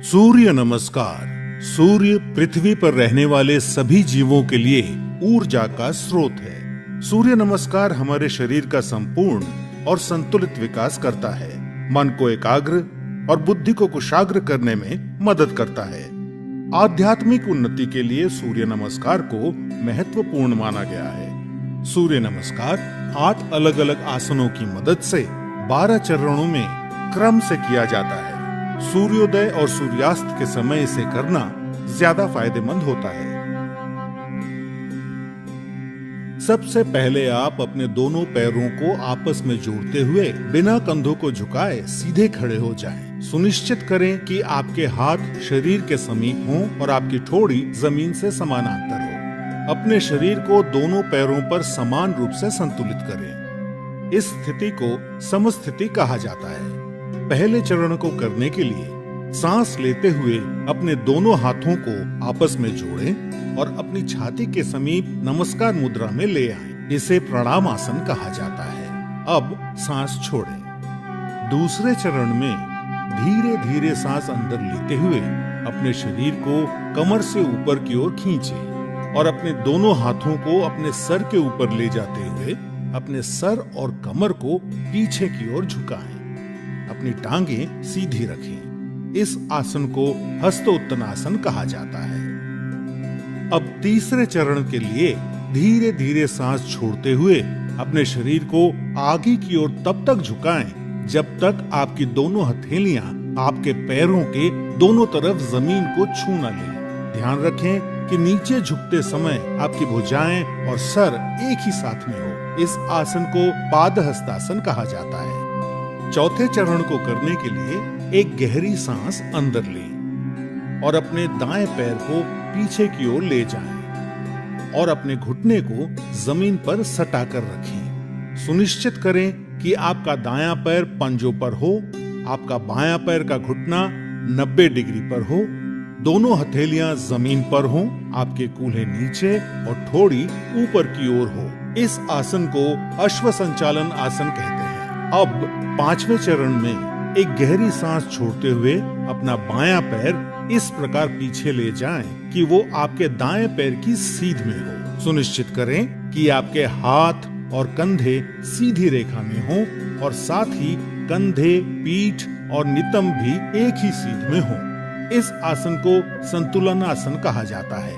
सूर्य नमस्कार। सूर्य पृथ्वी पर रहने वाले सभी जीवों के लिए ऊर्जा का स्रोत है। सूर्य नमस्कार हमारे शरीर का संपूर्ण और संतुलित विकास करता है, मन को एकाग्र और बुद्धि को कुशाग्र करने में मदद करता है। आध्यात्मिक उन्नति के लिए सूर्य नमस्कार को महत्वपूर्ण माना गया है। सूर्य नमस्कार 8 अलग अलग आसनों की मदद से 12 चरणों में क्रम से किया जाता है। सूर्योदय और सूर्यास्त के समय इसे करना ज्यादा फायदेमंद होता है। सबसे पहले आप अपने दोनों पैरों को आपस में जोड़ते हुए बिना कंधों को झुकाए सीधे खड़े हो जाएं। सुनिश्चित करें कि आपके हाथ शरीर के समीप हों और आपकी ठोड़ी जमीन से समानांतर हो। अपने शरीर को दोनों पैरों पर समान रूप से संतुलित करें। इस स्थिति को समस्थिति कहा जाता है। पहले चरण को करने के लिए सांस लेते हुए अपने दोनों हाथों को आपस में जोड़ें और अपनी छाती के समीप नमस्कार मुद्रा में ले आएं। इसे प्रणाम आसन कहा जाता है। अब सांस छोड़ें। दूसरे चरण में धीरे धीरे सांस अंदर लेते हुए अपने शरीर को कमर से ऊपर की ओर खींचें और अपने दोनों हाथों को अपने सर के ऊपर ले जाते हुए अपने सर और कमर को पीछे की ओर झुकाएं। अपनी टांगें सीधी रखें। इस आसन को हस्तोत्तनासन कहा जाता है। अब तीसरे चरण के लिए धीरे धीरे सांस छोड़ते हुए अपने शरीर को आगे की ओर तब तक झुकाएं जब तक आपकी दोनों हथेलियां आपके पैरों के दोनों तरफ जमीन को छू न लें। ध्यान रखें कि नीचे झुकते समय आपकी भुजाएं और सर एक ही साथ में हो। इस आसन को पादहस्तासन कहा जाता है। चौथे चरण को करने के लिए एक गहरी सांस अंदर लें और अपने दाएं पैर को पीछे की ओर ले जाएं और अपने घुटने को जमीन पर सटा कर रखें। सुनिश्चित करें कि आपका दायां पैर पंजों पर हो, आपका बायां पैर का घुटना 90 डिग्री पर हो, दोनों हथेलियां जमीन पर हों, आपके कूल्हे नीचे और ठोड़ी ऊपर की ओर हो। इस आसन को अश्व संचालन आसन कहते हैं। अब पांचवें चरण में एक गहरी सांस छोड़ते हुए अपना बायां पैर इस प्रकार पीछे ले जाएं कि वो आपके दाएं पैर की सीध में हो। सुनिश्चित करें कि आपके हाथ और कंधे सीधी रेखा में हों और साथ ही कंधे, पीठ और नितंब भी एक ही सीध में हों। इस आसन को संतुलन आसन कहा जाता है।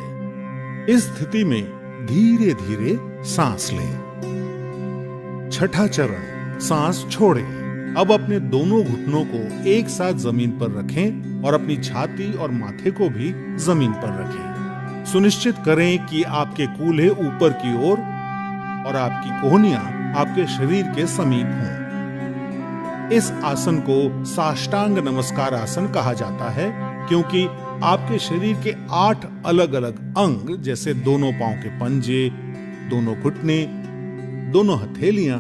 इस स्थिति में धीरे धीरे सांस लें। छठा चरण, सांस छोड़ें। अब अपने दोनों घुटनों को एक साथ जमीन पर रखें और अपनी छाती और माथे को भी जमीन पर रखें। सुनिश्चित करें कि आपके कूल्हे ऊपर की ओर और आपकी कोहनियां आपके शरीर के समीप हों। इस आसन को साष्टांग नमस्कार आसन कहा जाता है क्योंकि आपके शरीर के 8 अलग अलग अंग जैसे दोनों पांव के पंजे, दोनों घुटने, दोनों हथेलियां,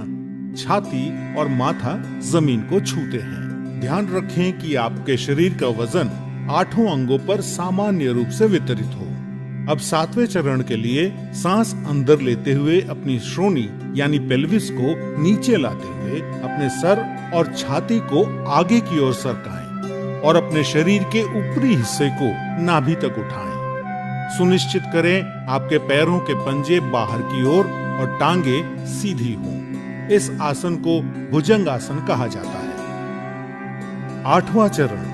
छाती और माथा जमीन को छूते हैं। ध्यान रखें कि आपके शरीर का वजन 8 अंगों पर सामान्य रूप से वितरित हो। अब 7वें चरण के लिए सांस अंदर लेते हुए अपनी श्रोणी यानी पेल्विस को नीचे लाते हुए अपने सर और छाती को आगे की ओर सरकाएं और अपने शरीर के ऊपरी हिस्से को नाभि तक उठाएं। सुनिश्चित करें आपके पैरों के पंजे बाहर की ओर और टांगे सीधी हों। इस आसन को भुजंग आसन कहा जाता है। 8वां चरण,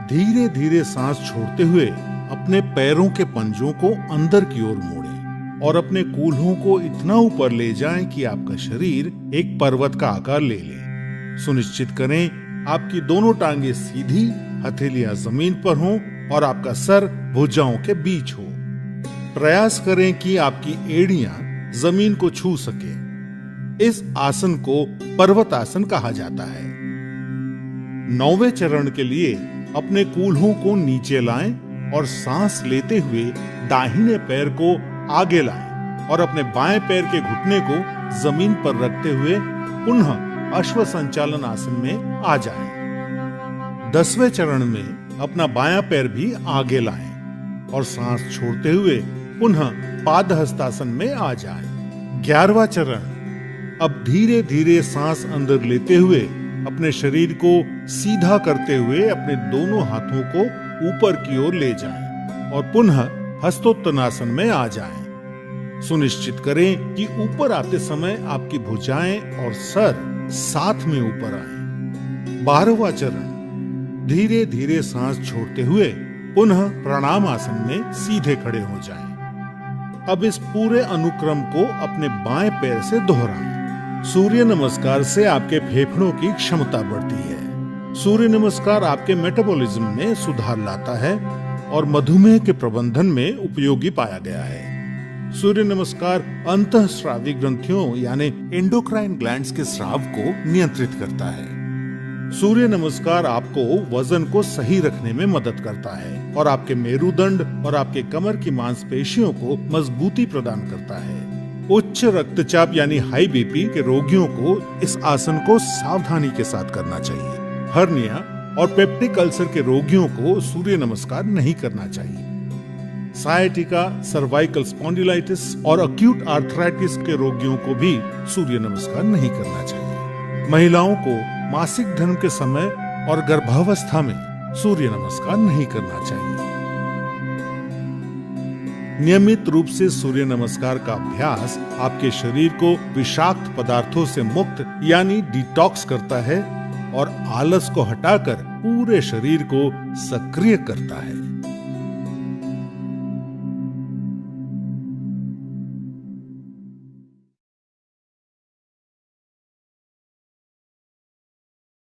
धीरे धीरे सांस छोड़ते हुए अपने पैरों के पंजों को अंदर की ओर मोड़ें और अपने कूल्हों को इतना ऊपर ले जाएं कि आपका शरीर एक पर्वत का आकार ले ले। सुनिश्चित करें आपकी दोनों टांगे सीधी, हथेलियां जमीन पर हों और आपका सर भुजाओं के बीच हो। प्रयास करें कि आपकी एड़ियां जमीन को छू सके। इस आसन को पर्वत आसन कहा जाता है। 9वें चरण के लिए अपने कूल्हों को नीचे लाएं और सांस लेते हुए दाहिने पैर को आगे लाएं और अपने बाएं पैर के घुटने को जमीन पर रखते हुए पुनः अश्व संचालन आसन में आ जाएं। 10वें चरण में अपना बायां पैर भी आगे लाएं और सांस छोड़ते हुए पुनः पादहस्तासन में आ जाएं। 11वां चरण, अब धीरे धीरे सांस अंदर लेते हुए अपने शरीर को सीधा करते हुए अपने दोनों हाथों को ऊपर की ओर ले जाएं और पुनः हस्तोत्तनासन में आ जाएं। सुनिश्चित करें कि ऊपर आते समय आपकी भुजाएं और सर साथ में ऊपर आए। 12वां चरण, धीरे धीरे सांस छोड़ते हुए पुनः प्रणाम आसन में सीधे खड़े हो जाएं। अब इस पूरे अनुक्रम को अपने बाएं पैर से दोहराएं। सूर्य नमस्कार से आपके फेफड़ों की क्षमता बढ़ती है। सूर्य नमस्कार आपके मेटाबॉलिज्म में सुधार लाता है और मधुमेह के प्रबंधन में उपयोगी पाया गया है। सूर्य नमस्कार अंतःस्रावी ग्रंथियों यानी एंडोक्राइन ग्लैंड्स के स्राव को नियंत्रित करता है। सूर्य नमस्कार आपको वजन को सही रखने में मदद करता है और आपके मेरुदंड और आपके कमर की मांसपेशियों को मजबूती प्रदान करता है। उच्च रक्तचाप यानी हाई बीपी के रोगियों को इस आसन को सावधानी के साथ करना चाहिए। हर्निया और पेप्टिक अल्सर के रोगियों को सूर्य नमस्कार नहीं करना चाहिए। सायटिका, सर्वाइकल स्पॉन्डिलाइटिस और अक्यूट आर्थराइटिस के रोगियों को भी सूर्य नमस्कार नहीं करना चाहिए। महिलाओं को मासिक धर्म के समय और गर्भावस्था में सूर्य नमस्कार नहीं करना चाहिए। नियमित रूप से सूर्य नमस्कार का अभ्यास आपके शरीर को विषाक्त पदार्थों से मुक्त यानी डिटॉक्स करता है और आलस को हटाकर पूरे शरीर को सक्रिय करता है।